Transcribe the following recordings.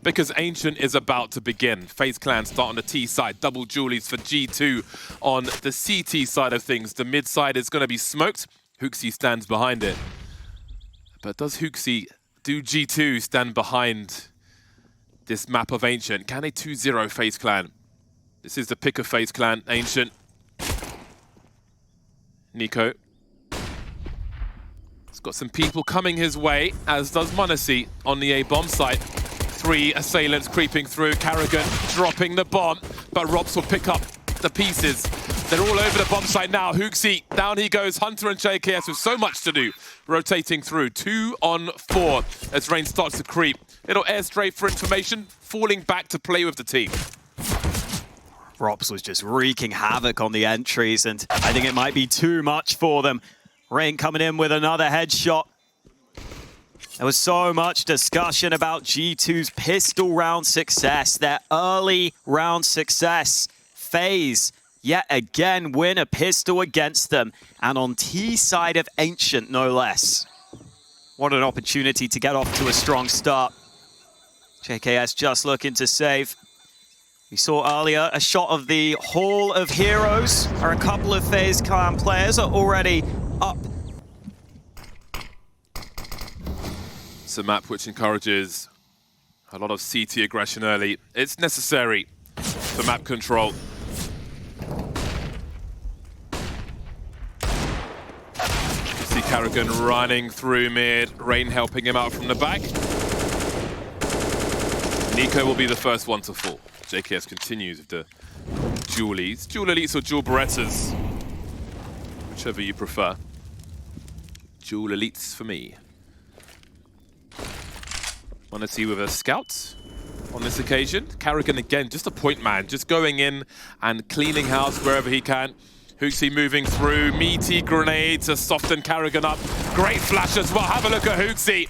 because Ancient is about to begin. FaZe Clan start on the T side, double Julies for G2 on the CT side of things. The mid side is going to be smoked. Hooksy stands behind it. But does Hooksy, do G2 stand behind this map of Ancient? Can they 2-0 FaZe Clan? This is the pick of FaZe Clan. Ancient. Niko. He's got some people coming his way, as does m0NESY on the A-bomb site. 3 assailants creeping through. Karrigan dropping the bomb, but Robs will pick up the pieces. They're all over the bomb site now. Hooksy, down he goes. Hunter and JKS with so much to do. Rotating through. 2 on 4 as Rain starts to creep. Little airstrafe for information. Falling back to play with the team. Robs was just wreaking havoc on the entries, and I think it might be too much for them. Rain coming in with another headshot. There was so much discussion about G2's pistol round success, their early round success. FaZe, yet again, win a pistol against them, and on T side of Ancient, no less. What an opportunity to get off to a strong start. JKS just looking to save. We saw earlier a shot of the Hall of Heroes, where a couple of FaZe Clan players are already up. It's a map which encourages a lot of CT aggression early. It's necessary for map control. You see Karrigan running through mid, Rain helping him out from the back. Niko will be the first one to fall. JKS continues with the Julies. Dual Elites or Dual Berettas, whichever you prefer. Dual Elites for me. m0NESY with a scout on this occasion. Karrigan again, just a point man, just going in and cleaning house wherever he can. Hooksy moving through, meaty grenade to soften Karrigan up. Great flash as well, have a look at Hooksy.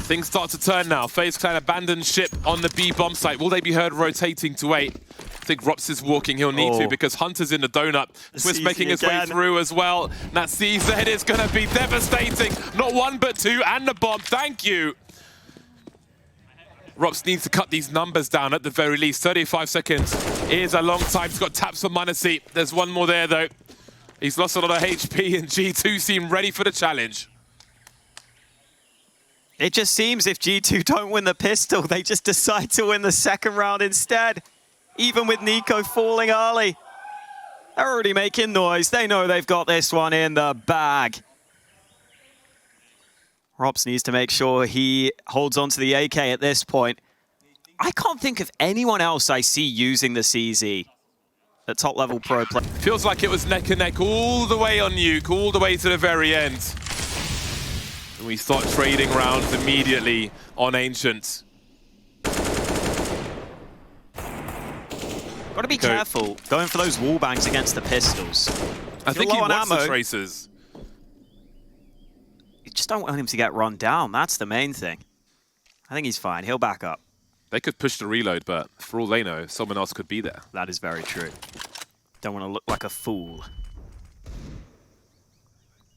Things start to turn now. FaZe Clan abandoned ship on the B bomb site. Will they be heard rotating to 8? I think Rops is walking, he'll need to, because Hunter's in the donut. Twist making his way through as well. That CZ is going to be devastating. Not 1 but 2, and the bomb, thank you. Rops needs to cut these numbers down at the very least. 35 seconds is a long time. He's got taps for m0NESY. There's one more there though. He's lost a lot of HP, and G2 seem ready for the challenge. It just seems if G2 don't win the pistol, they just decide to win the second round instead. Even with Niko falling early. They're already making noise. They know they've got this one in the bag. Robs needs to make sure he holds on to the AK at this point. I can't think of anyone else I see using the CZ. The top level pro player. Feels like it was neck and neck all the way on Nuke, all the way to the very end. And we start trading rounds immediately on Ancient. Got to be careful going for those wall bangs against the pistols. I think he wants the tracers. You just don't want him to get run down. That's the main thing. I think he's fine. He'll back up. They could push the reload, but for all they know, someone else could be there. That is very true. Don't want to look like a fool.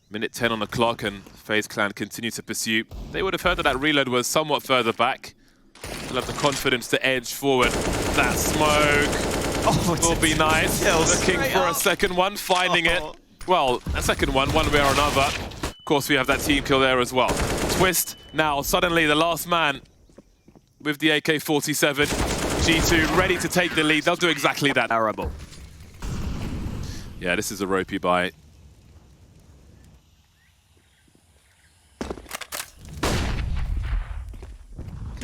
Minute 10 on the clock, and FaZe Clan continue to pursue. They would have heard that that reload was somewhat further back. They'll have the confidence to edge forward. That smoke will be nice. Looking for a second one, finding it. Well, a second one way or another. Of course, we have that team kill there as well. Twist now, suddenly the last man with the AK-47. G2 ready to take the lead. They'll do exactly that. Terrible. Yeah, this is a ropey buy.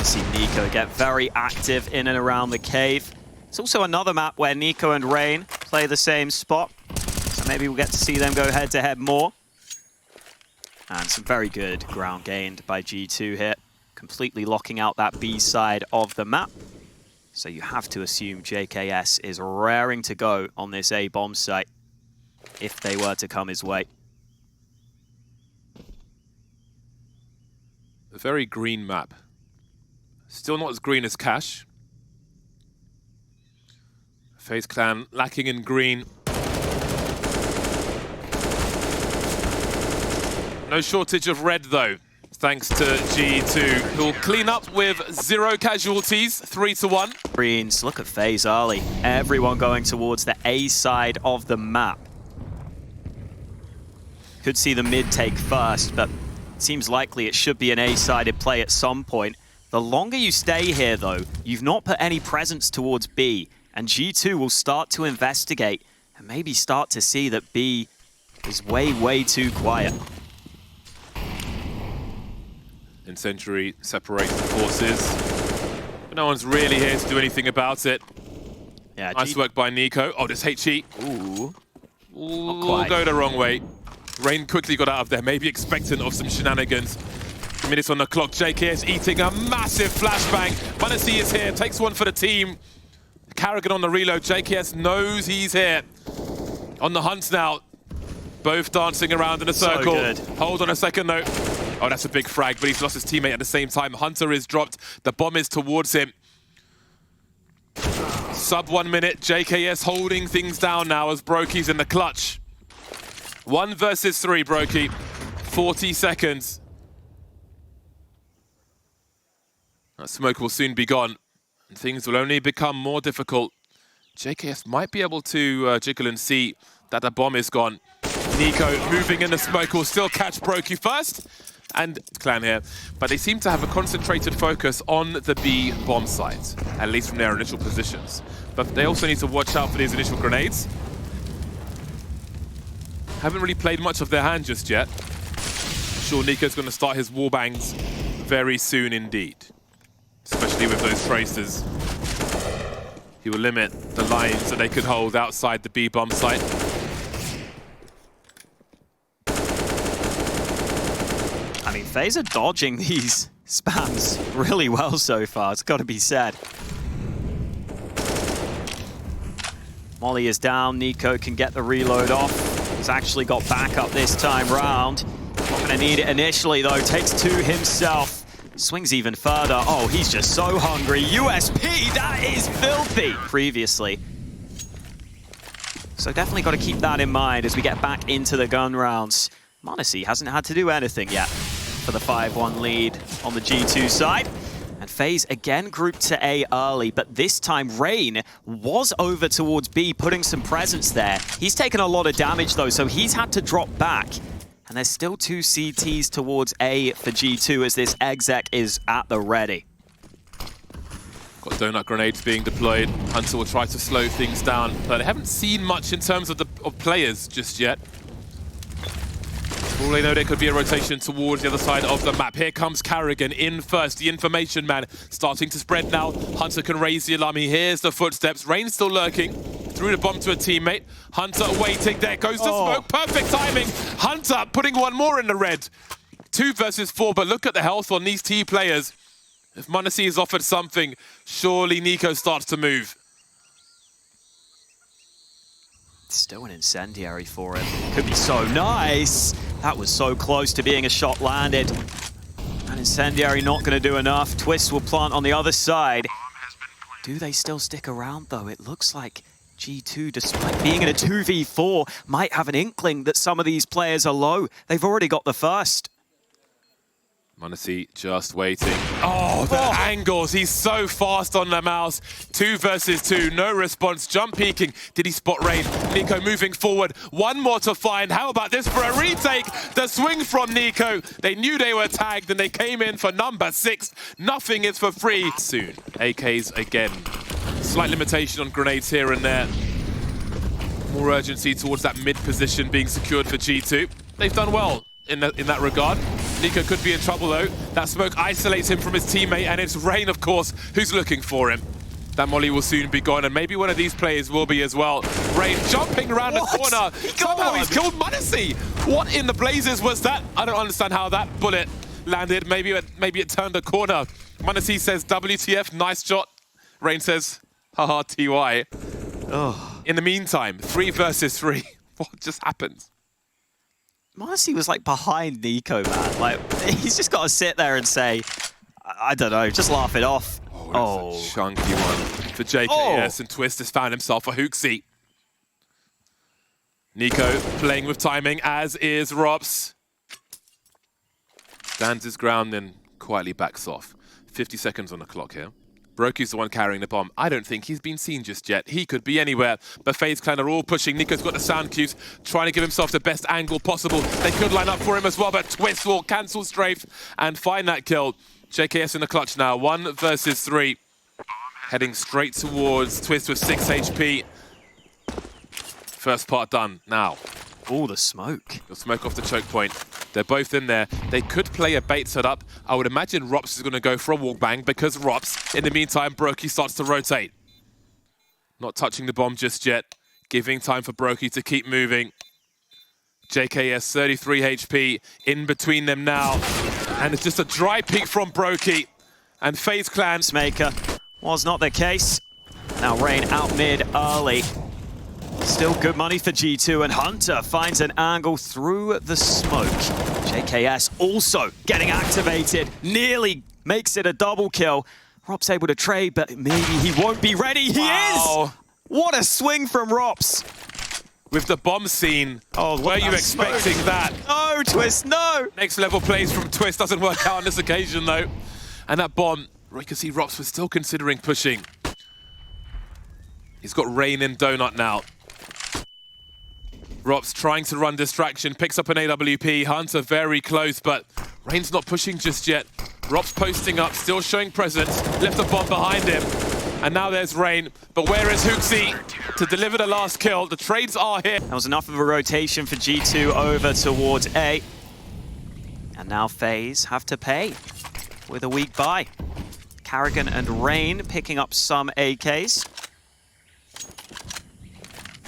See Niko get very active in and around the cave. It's also another map where Niko and Rain play the same spot. So maybe we'll get to see them go head-to-head more. And some very good ground gained by G2 here. Completely locking out that B side of the map. So you have to assume JKS is raring to go on this A bomb site if they were to come his way. A very green map. Still not as green as Cash. FaZe Clan lacking in green. No shortage of red though. thanks to G2, who'll clean up with 0 casualties, 3-1. Greens, look at FaZe early. Everyone going towards the A side of the map. Could see the mid take first, but it seems likely it should be an A-sided play at some point. The longer you stay here, though, you've not put any presence towards B, and G2 will start to investigate and maybe start to see that B is way, way too quiet. Incendiary separates the forces, but no one's really here to do anything about it. Yeah, nice work by Niko. Oh, this HE. Ooh. Will go the wrong way. Rain quickly got out of there, maybe expectant of some shenanigans. Minutes on the clock, JKS eating a massive flashbang. m0NESY is here, takes one for the team. Carrigan on the reload, JKS knows he's here. On the hunt now, both dancing around in a circle. So good. Hold on a second though. Oh, that's a big frag, but he's lost his teammate at the same time. Hunter is dropped, the bomb is towards him. Sub 1 minute, JKS holding things down now as Brokey's in the clutch. 1 versus 3, Brokey. 40 seconds. That smoke will soon be gone, and things will only become more difficult. JKS might be able to jiggle and see that the bomb is gone. Niko moving in the smoke will still catch Brokey first, and Clan here. But they seem to have a concentrated focus on the B bomb site, at least from their initial positions. But they also need to watch out for these initial grenades. Haven't really played much of their hand just yet. I'm sure Niko's going to start his warbangs very soon indeed. Especially with those tracers. He will limit the lines that they could hold outside the B bomb site. I mean, FaZe are dodging these spams really well so far, it's got to be said. Molly is down, Niko can get the reload off. He's actually got backup this time round. Not going to need it initially though, takes 2 himself. Swings even further. Oh, he's just so hungry. USP, that is filthy. Previously. So definitely got to keep that in mind as we get back into the gun rounds. m0NESY hasn't had to do anything yet for the 5-1 lead on the G2 side. And FaZe again grouped to A early, but this time Rain was over towards B, putting some presence there. He's taken a lot of damage though, so he's had to drop back. And there's still 2 CTs towards A for G2 as this exec is at the ready. Got donut grenades being deployed. Hunter will try to slow things down, but they haven't seen much in terms of players just yet. For all they know, there could be a rotation towards the other side of the map. Here comes Carrigan in first, the information man starting to spread now. Hunter can raise the alarm, he hears the footsteps. Rain still lurking, threw the bomb to a teammate. Hunter waiting, there goes the smoke, perfect timing. Hunter putting one more in the red. 2 versus 4, but look at the health on these T players. If m0NESY is offered something, surely Niko starts to move. Still an incendiary for him. Could be so nice. That was so close to being a shot landed. And incendiary not going to do enough. Twist will plant on the other side. Do they still stick around though? It looks like G2, despite being in a 2v4, might have an inkling that some of these players are low. They've already got the first. m0NESY just waiting. Oh, the angles. He's so fast on the mouse. 2 versus 2. No response. Jump peeking. Did he spot Rain? Niko moving forward. One more to find. How about this for a retake? The swing from Niko. They knew they were tagged and they came in for number 6. Nothing is for free. Soon. AKs again. Slight limitation on grenades here and there. More urgency towards that mid position being secured for G2. They've done well in that regard. Niko could be in trouble though. That smoke isolates him from his teammate, and it's Rain, of course, who's looking for him. That molly will soon be gone, and maybe one of these players will be as well. Rain jumping around the corner. Somehow he's killed m0NESY. What in the blazes was that? I don't understand how that bullet landed. Maybe it turned a corner. m0NESY says, WTF, nice shot. Rain says, haha, TY. Oh. In the meantime, 3 versus 3. What just happened? m0NESY was like behind Niko, man. Like, he's just got to sit there and say, I don't know, just laugh it off. Oh, that's a chunky one for JKS, and Twist has found himself a hook seat. Niko playing with timing, as is Rops. Stands his ground, then quietly backs off. 50 seconds on the clock here. Broky's the one carrying the bomb. I don't think he's been seen just yet. He could be anywhere, but FaZe Clan are all pushing. Niko's got the sound cues, trying to give himself the best angle possible. They could line up for him as well, but Twist will cancel strafe and find that kill. JKS in the clutch now, 1 versus 3. Heading straight towards Twist with 6 HP. First part done, now. All the smoke. The smoke off the choke point. They're both in there. They could play a bait setup. I would imagine Rops is going to go for a wall bang because Rops, in the meantime, Brokey starts to rotate. Not touching the bomb just yet. Giving time for Brokey to keep moving. JKS 33 HP in between them now. And it's just a dry peek from Brokey. And FaZe Clan. Maker was not the case. Now Rain out mid early. Still good money for G2, and Hunter finds an angle through the smoke. JKS also getting activated, nearly makes it a double kill. Rop's able to trade, but maybe he won't be ready. He is! What a swing from Rops. With the bomb scene, were you expecting that? No, Twist, no! Next level plays from Twist doesn't work out on this occasion though. And that bomb, you can see Rops was still considering pushing. He's got Rain in Donut now. Rops trying to run distraction, picks up an AWP. Hunter very close, but Rain's not pushing just yet. Rops posting up, still showing presence. Left the bomb behind him. And now there's Rain. But where is Hooksy to deliver the last kill? The trades are here. That was enough of a rotation for G2 over towards A. And now FaZe have to pay with a weak buy. Carrigan and Rain picking up some AKs.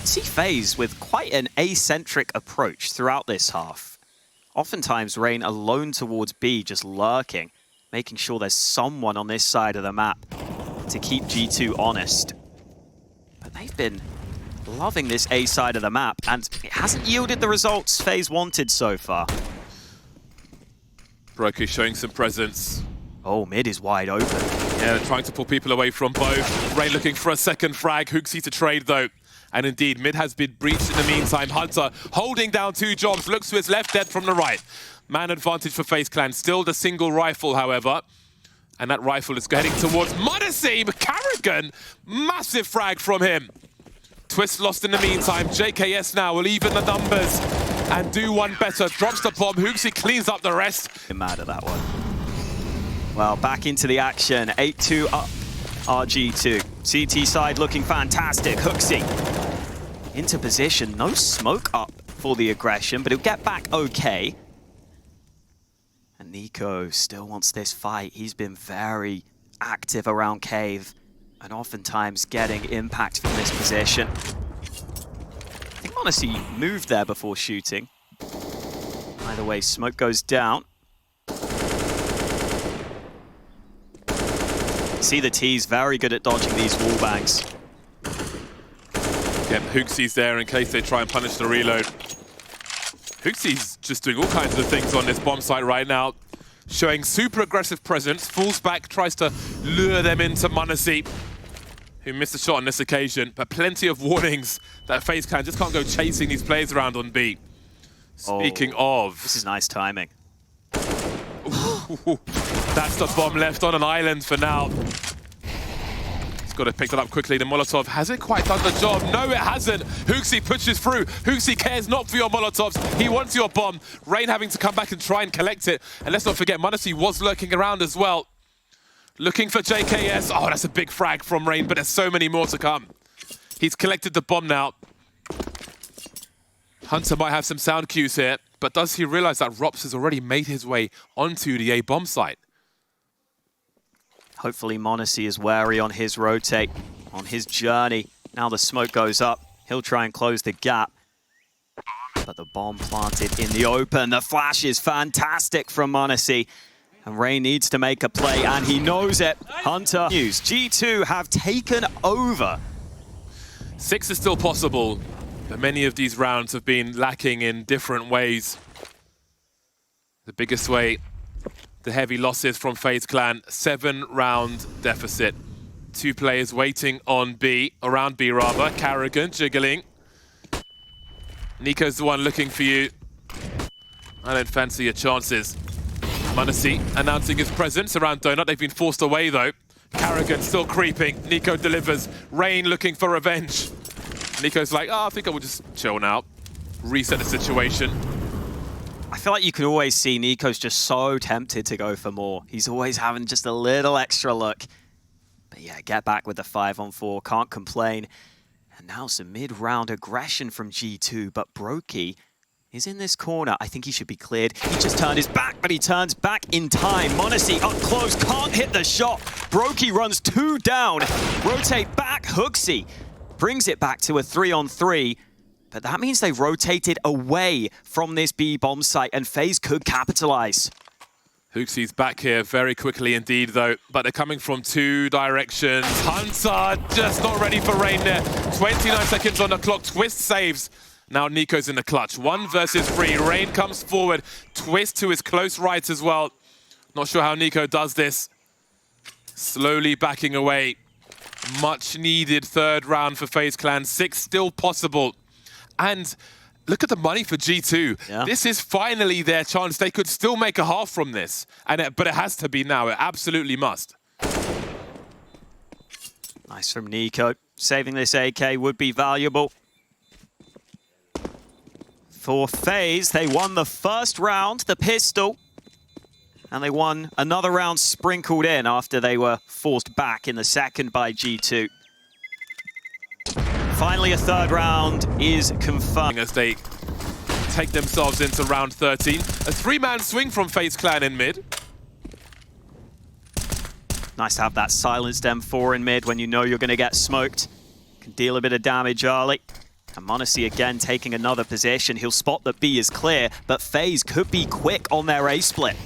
See FaZe with quite an A-centric approach throughout this half. Oftentimes Rain alone towards B, just lurking, making sure there's someone on this side of the map to keep G2 honest. But they've been loving this A side of the map, and it hasn't yielded the results FaZe wanted so far. Broky showing some presence. Oh, mid is wide open. Yeah, they're trying to pull people away from both. Rain looking for a second frag. Hooksy to trade though. And indeed, mid has been breached in the meantime. Hunter holding down 2 jobs, looks to his left, dead from the right. Man advantage for FaZe Clan. Still the single rifle, however. And that rifle is heading towards Munacy. Carrigan, massive frag from him. Twist lost in the meantime. JKS now will even the numbers and do one better. Drops the bomb. Hooksy cleans up the rest. I'm mad at that one. Well, back into the action. 8-2 up. RG2. CT side looking fantastic. Hooksy into position. No smoke up for the aggression, but he'll get back okay. And Niko still wants this fight. He's been very active around Cave and oftentimes getting impact from this position. I think Munacy moved there before shooting. Either way, smoke goes down. See the T's very good at dodging these wall bangs. Again, Hooksy's there in case they try and punish the reload. Hooksy's just doing all kinds of things on this bomb site right now. Showing super aggressive presence, falls back, tries to lure them into Munacy, who missed a shot on this occasion. But plenty of warnings that FaZe Clan just can't go chasing these players around on B. Speaking of... This is nice timing. That's the bomb left on an island for now. He's got to pick that up quickly. The Molotov hasn't quite done the job. No, it hasn't. Hooksy pushes through. Hooksy cares not for your Molotovs. He wants your bomb. Rain having to come back and try and collect it. And let's not forget, Munacy was lurking around as well. Looking for JKS. Oh, that's a big frag from Rain, but there's so many more to come. He's collected the bomb now. Hunter might have some sound cues here, but does he realize that Rops has already made his way onto the A bomb site? Hopefully Munacy is wary on his rotate, on his journey. Now the smoke goes up. He'll try and close the gap. But the bomb planted in the open. The flash is fantastic from Munacy. And Ray needs to make a play, and he knows it. Hunter news. G2 have taken over. 6 is still possible, but many of these rounds have been lacking in different ways. The biggest way, the heavy losses from FaZe Clan, 7-round deficit. 2 players waiting on B, around B rather. Carrigan jiggling. Niko's the one looking for you. I don't fancy your chances. m0NESY announcing his presence around Donut. They've been forced away though. Carrigan still creeping. Niko delivers. Rain looking for revenge. Niko's like, oh, I think I will just chill now. Reset the situation. I feel like you can always see Niko's just so tempted to go for more. He's always having just a little extra look. But yeah, get back with the 5-on-4. Can't complain. And now some mid-round aggression from G2. But Brokey is in this corner. I think he should be cleared. He just turned his back, but he turns back in time. m0NESY up close, can't hit the shot. Brokey runs 2 down. Rotate back, HooXi brings it back to a 3-on-3. But that means they've rotated away from this B bomb site, and FaZe could capitalize. HooXi's back here very quickly indeed, though, but they're coming from 2 directions. Hunter just not ready for Rain there. 29 seconds on the clock. Twist saves. Now Niko's in the clutch. 1 versus 3. Rain comes forward. Twist to his close right as well. Not sure how Niko does this. Slowly backing away. Much needed 3rd round for FaZe Clan. 6 still possible. And look at the money for G2. Yeah. This is finally their chance. They could still make a half from this. But it has to be now. It absolutely must. Nice from Niko. Saving this AK would be valuable. For FaZe, they won the 1st round, the pistol. And they won another round sprinkled in after they were forced back in the 2nd by G2. Finally, a 3rd round is confirmed. As they take themselves into round 13. A 3-man swing from FaZe Clan in mid. Nice to have that silenced M4 in mid when you know you're going to get smoked. Can deal a bit of damage early. And m0NESY again taking another position. He'll spot that B is clear, but FaZe could be quick on their A split.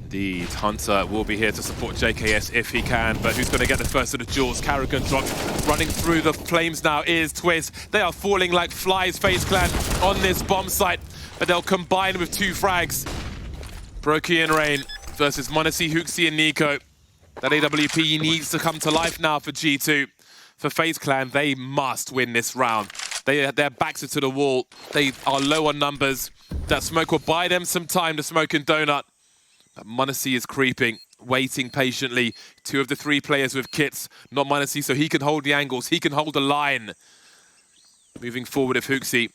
Indeed, Hunter will be here to support JKS if he can, but who's going to get the first of the duels? Carrigan drops, running through the flames now is Twist. They are falling like flies, FaZe Clan, on this bomb site, but they'll combine with 2 frags. Brokey and Rain versus m0NESY, HooXi and Niko. That AWP needs to come to life now for G2. For FaZe Clan, they must win this round. Their backs are to the wall. They are low on numbers. That smoke will buy them some time to smoke in Donut. But m0NESY is creeping, waiting patiently. 2 of the 3 players with kits, not m0NESY, so he can hold the angles, he can hold the line. Moving forward with HooXi.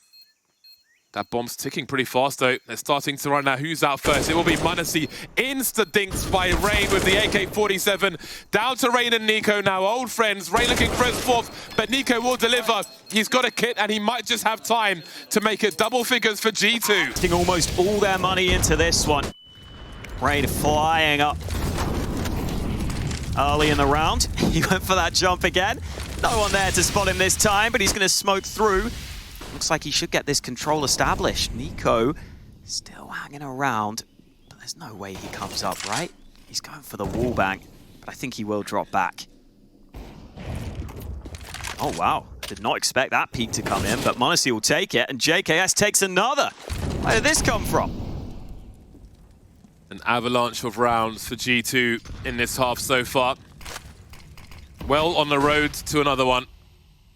That bomb's ticking pretty fast though. They're starting to run now. Who's out first? It will be m0NESY. Insta-dinks by Rain with the AK-47. Down to Rain and Niko now. Old friends. Rain looking for his 4th, but Niko will deliver. He's got a kit and he might just have time to make it double figures for G2. Putting almost all their money into this one. Rain flying up early in the round. He went for that jump again. No one there to spot him this time, but he's going to smoke through. Looks like he should get this control established. Niko still hanging around, but there's no way he comes up, right? He's going for the wall bang, but I think he will drop back. Oh, wow. Did not expect that peek to come in, but m0NESY will take it, and JKS takes another. Where did this come from? An avalanche of rounds for G2 in this half so far. Well on the road to another one.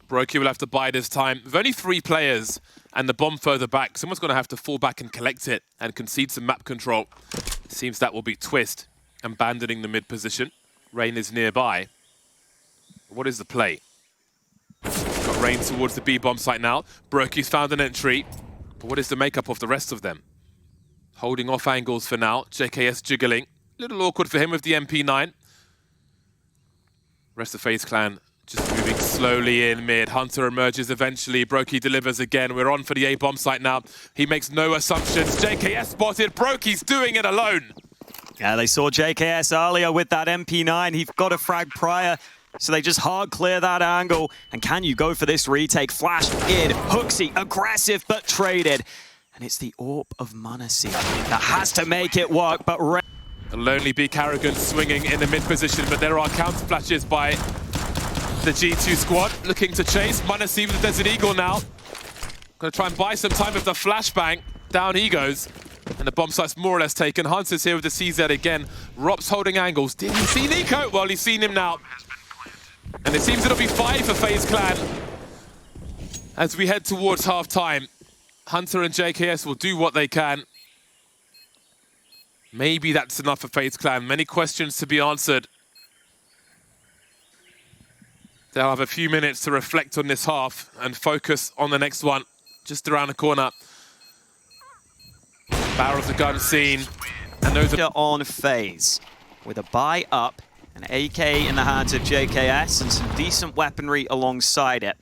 Brokey will have to buy this time. With only 3 players and the bomb further back, someone's going to have to fall back and collect it and concede some map control. It seems that will be Twist abandoning the mid position. Rain is nearby. What is the play? Got Rain towards the B bomb site now. Brokey's found an entry. But what is the makeup of the rest of them? Holding off angles for now. JKS jiggling. A little awkward for him with the MP9. Rest of FaZe Clan just moving slowly in mid. Hunter emerges eventually. Brokey delivers again. We're on for the A bomb site now. He makes no assumptions. JKS spotted. Brokey's doing it alone. Yeah, they saw JKS earlier with that MP9. He got a frag prior, so they just hard clear that angle. And can you go for this retake? Flash in. HooXi, aggressive but traded. And it's the AWP of m0NESY that has to make it work, but The lonely B Carrigan swinging in the mid position, but there are counter flashes by the G2 squad looking to chase. m0NESY with the Desert Eagle now. Gonna try and buy some time with the flashbang. Down he goes. And the bomb site's more or less taken. Hunter's here with the CZ again. Rop's holding angles. Did he see Niko? Well, he's seen him now. And it seems it'll be 5 for FaZe Clan as we head towards half-time. Hunter and JKS will do what they can. Maybe that's enough for FaZe Clan. Many questions to be answered. They'll have a few minutes to reflect on this half and focus on the next one, just around the corner. Barrel of the gun scene, and those are on FaZe with a buy up, an AK in the hands of JKS, and some decent weaponry alongside it.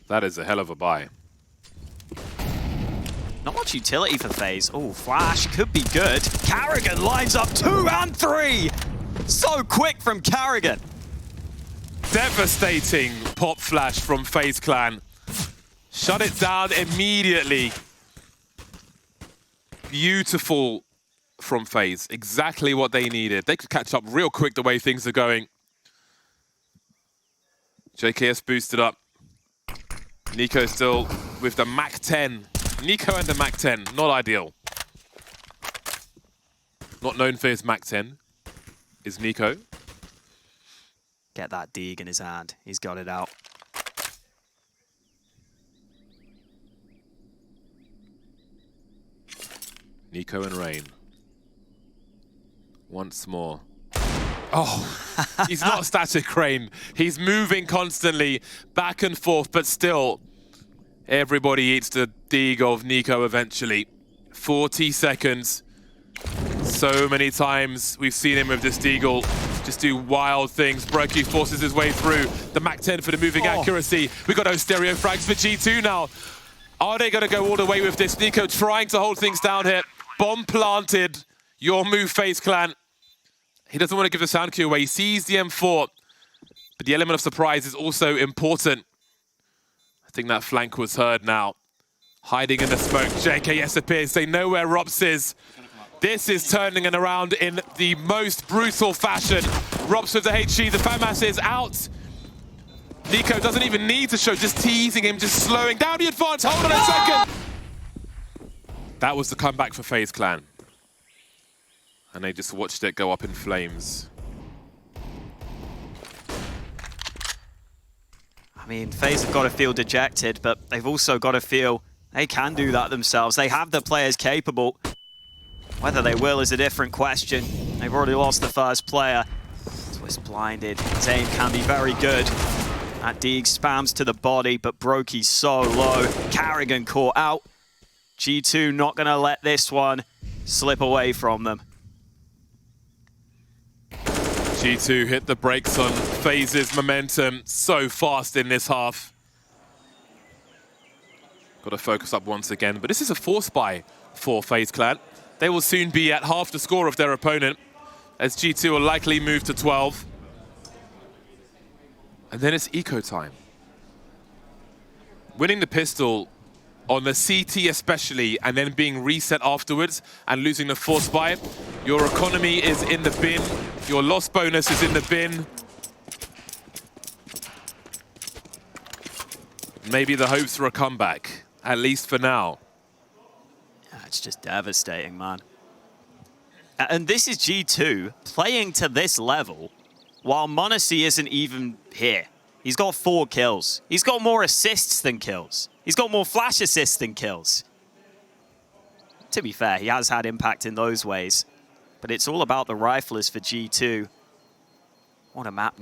That is a hell of a buy. Not much utility for FaZe. Oh, flash could be good. Carrigan lines up 2 and 3. So quick from Carrigan. Devastating pop flash from FaZe Clan. Shut it down immediately. Beautiful from FaZe. Exactly what they needed. They could catch up real quick the way things are going. JKS boosted up. Niko still with the Mac 10. Niko and the Mac 10, not ideal. Not known for his Mac 10 is Niko. Get that Deeg in his hand. He's got it out. Niko and Rain. Once more. Oh, he's not static, Rain. He's moving constantly, back and forth, but still, everybody eats the Deeg of Niko eventually. 40 seconds. So many times we've seen him with this Deagle just do wild things. Brokey forces his way through. The Mac 10 for the moving accuracy. We've got those stereo frags for G2 now. Are they going to go all the way with this? Niko trying to hold things down here. Bomb planted. Your move, FaZe Clan. He doesn't want to give the sound cue away. He sees the M4, but the element of surprise is also important. I think that flank was heard now. Hiding in the smoke. JKS appears. They know where Rops is. This is turning it around in the most brutal fashion. Rops with the HG. The FAMAS is out. Niko doesn't even need to show, just teasing him, just slowing down the advance. Hold on a second. That was the comeback for FaZe Clan. And they just watched it go up in flames. I mean, FaZe have got to feel dejected, but they've also got to feel they can do that themselves. They have the players capable. Whether they will is a different question. They've already lost the first player. Twist blinded. His aim can be very good. That Deeg spams to the body, but Brokey's so low. Carrigan caught out. G2 not going to let this one slip away from them. G2 hit the brakes on FaZe's momentum so fast in this half. Got to focus up once again, but this is a force buy for FaZe Clan. They will soon be at half the score of their opponent, as G2 will likely move to 12. And then it's eco time. Winning the pistol on the CT especially, and then being reset afterwards and losing the force buy, your economy is in the bin. Your loss bonus is in the bin. Maybe the hopes for a comeback, at least for now. Yeah, it's just devastating, man. And this is G2 playing to this level while m0NESY isn't even here. He's got 4 kills. He's got more assists than kills. He's got more flash assists than kills. To be fair, he has had impact in those ways. But it's all about the riflers for G2. What a map.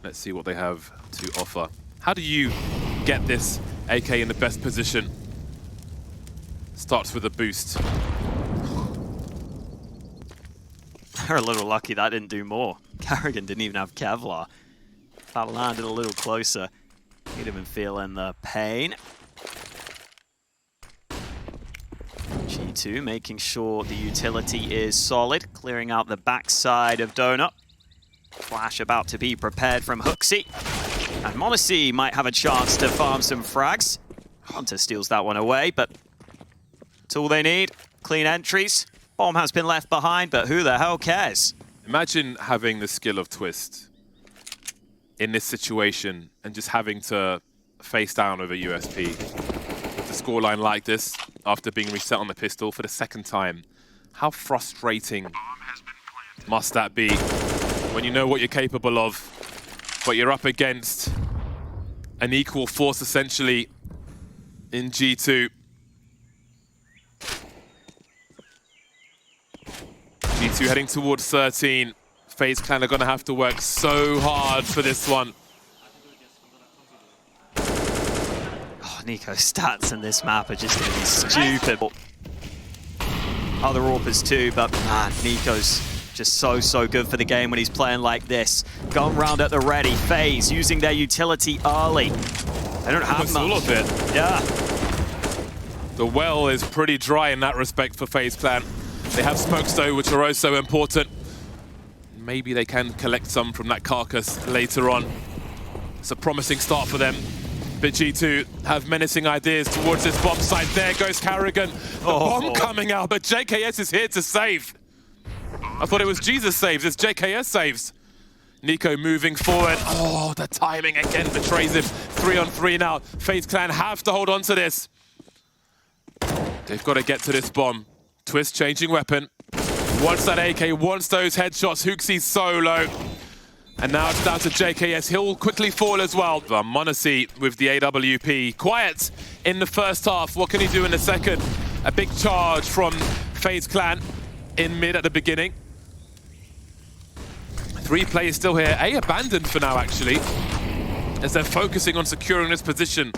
Let's see what they have to offer. How do you get this AK in the best position? Starts with a boost. They're a little lucky that didn't do more. Carrigan didn't even have Kevlar. If that landed a little closer, he'd have been feeling the pain. G2 making sure the utility is solid, clearing out the backside of Donut. Flash about to be prepared from Hooksy. And m0NESY might have a chance to farm some frags. Hunter steals that one away, but it's all they need. Clean entries. Bomb has been left behind, but who the hell cares? Imagine having the skill of Twist in this situation and just having to face down over USP. With the scoreline like this, after being reset on the pistol for the second time. How frustrating must that be when you know what you're capable of, but you're up against an equal force essentially in G2. G2 heading towards 13. FaZe Clan are going to have to work so hard for this one. Oh, Niko's stats in this map are just going to be stupid. Other AWPers too, but man, Niko's just so good for the game when he's playing like this. Gun round at the ready. FaZe using their utility early. They don't have much. All of it. Yeah. The well is pretty dry in that respect for FaZe Clan. They have smokes though, which are also important. Maybe they can collect some from that carcass later on. It's a promising start for them. But G2 have menacing ideas towards this bomb site. There goes Carrigan. The bomb coming out, but JKS is here to save. I thought it was Jesus saves, it's JKS saves. Niko moving forward. Oh, the timing again betrays him. 3-on-3 now. FaZe Clan have to hold on to this. They've got to get to this bomb. Twist changing weapon. Wants that AK, wants those headshots. HooXi's solo. And now it's down to JKS. He'll quickly fall as well. m0NESY with the AWP. Quiet in the first half. What can he do in the second? A big charge from FaZe Clan in mid at the beginning. 3 players still here. A abandoned for now, actually, as they're focusing on securing this position.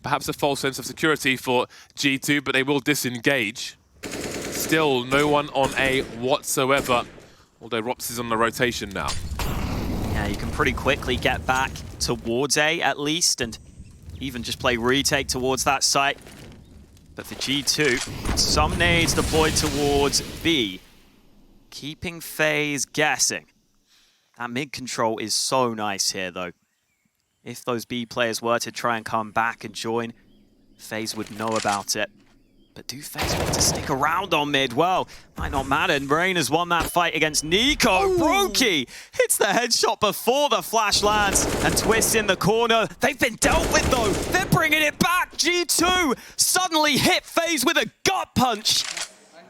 Perhaps a false sense of security for G2, but they will disengage. Still no one on A whatsoever, although Rops is on the rotation now. Yeah, you can pretty quickly get back towards A at least, and even just play retake towards that site. But for G2, some nades deployed towards B, keeping FaZe guessing. That mid control is so nice here, though. If those B players were to try and come back and join, FaZe would know about it. But do FaZe want to stick around on mid? Well, might not matter. Rain has won that fight against Niko. Brokey hits the headshot before the flash lands, and Twist in the corner. They've been dealt with, though. They're bringing it back. G2 suddenly hit FaZe with a gut punch.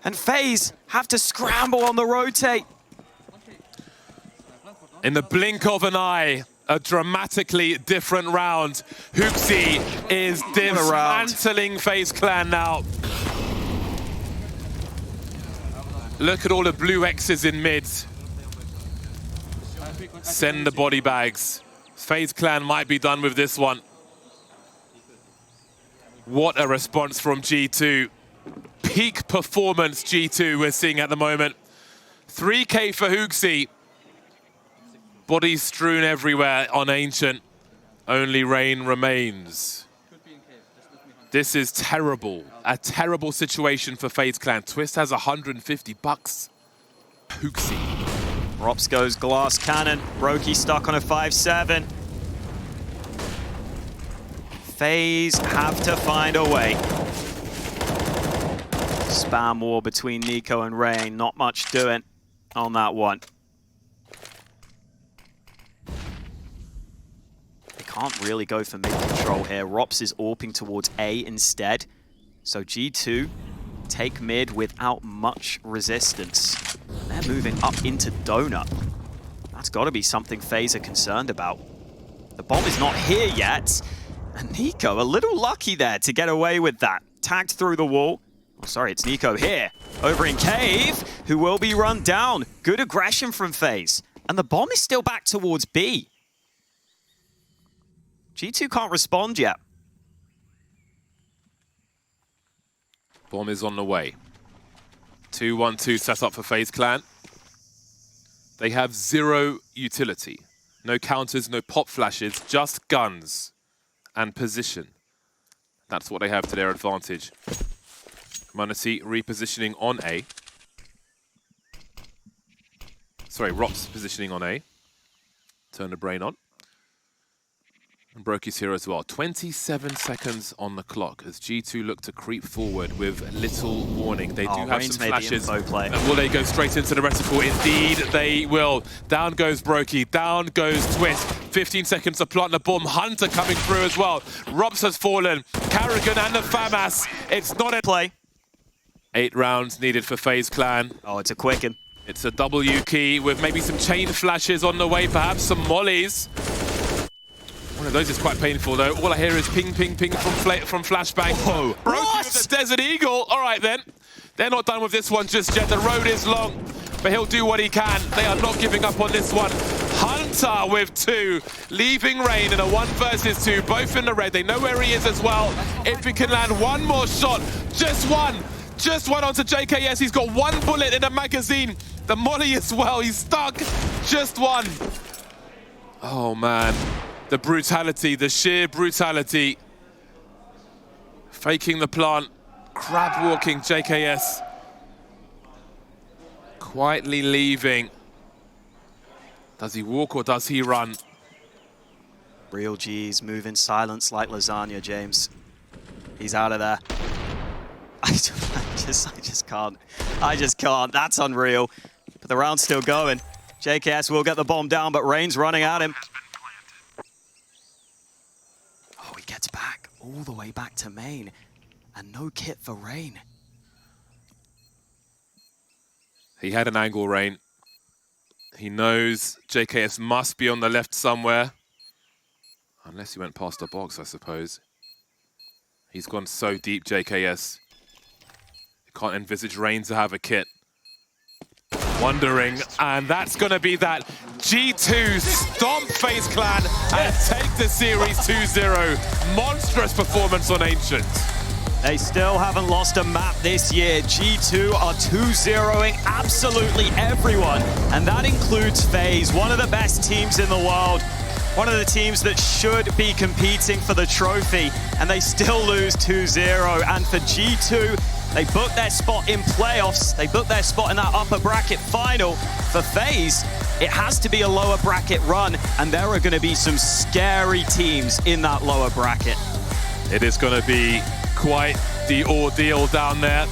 And FaZe have to scramble on the rotate. In the blink of an eye, a dramatically different round. HooXi is dismantling FaZe Clan now. Look at all the blue X's in mid. Send the body bags. FaZe Clan might be done with this one. What a response from G2. Peak performance G2 we're seeing at the moment. 3K for HooXi. Bodies strewn everywhere on Ancient. Only Rain remains. This is terrible. A terrible situation for FaZe Clan. Twist has 150 bucks. HooXi. Rops goes glass cannon. Brokey stuck on a 5-7. FaZe have to find a way. Spam war between Niko and Rain. Not much doing on that one. Can't really go for mid control here. Rops is AWPing towards A instead. So G2 take mid without much resistance. They're moving up into Donut. That's got to be something FaZe are concerned about. The bomb is not here yet. And Niko, a little lucky there to get away with that. Tagged through the wall. Oh, sorry, it's Niko here. Over in Cave, who will be run down. Good aggression from FaZe. And the bomb is still back towards B. G2 can't respond yet. Bomb is on the way. 2-1-2 set up for FaZe Clan. They have 0 utility. No counters, no pop flashes, just guns and position. That's what they have to their advantage. m0NESY repositioning on A. Sorry, Rops positioning on A. Turn the brain on. And Brokey's here as well. 27 seconds on the clock as G2 look to creep forward with little warning. They do have some flashes. And will they go straight into the reticle? Indeed, they will. Down goes Brokey. Down goes Twist. 15 seconds to plant the bomb. Hunter coming through as well. Robs has fallen. Carrigan and the FAMAS. It's not a play. 8 rounds needed for FaZe Clan. Oh, it's a quicken. It's a W key with maybe some chain flashes on the way, perhaps some mollies. One of those is quite painful, though. All I hear is ping, ping, ping from Flashbang. Whoa. Brokey with the Desert Eagle. All right, then. They're not done with this one just yet. The road is long. but he'll do what he can. They are not giving up on this one. Hunter with 2, leaving Rain in a 1 versus 2, both in the red. They know where he is as well. If he can land one more shot, just one onto JKS. He's got 1 bullet in the magazine. The molly as well, he's stuck. Just 1. Oh man, the brutality, the sheer brutality. Faking the plant, crab walking JKS. Quietly leaving. Does he walk or does he run? Real G's move in silence like lasagna, James. He's out of there. I just can't. I just can't. That's unreal. But the round's still going. JKS will get the bomb down, but Rain's running at him. Oh, he gets back all the way back to main. And no kit for Rain. He had an angle, Rain. He knows JKS must be on the left somewhere. Unless he went past the box, I suppose. He's gone so deep, JKS. You can't envisage Rain to have a kit. Wondering, and that's going to be that. G2 stomp FaZe Clan and take the series 2-0. Monstrous performance on Ancient. They still haven't lost a map this year. G2 are 2-0ing absolutely everyone, and that includes FaZe, one of the best teams in the world, one of the teams that should be competing for the trophy, and they still lose 2-0. And for G2, they booked their spot in playoffs, they booked their spot in that upper bracket final. For FaZe, it has to be a lower bracket run, and there are going to be some scary teams in that lower bracket. It is going to be quite the ordeal down there.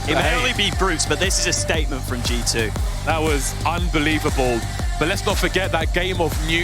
It may only be Brutes, but this is a statement from G2. That was unbelievable. But let's not forget that game of Nuke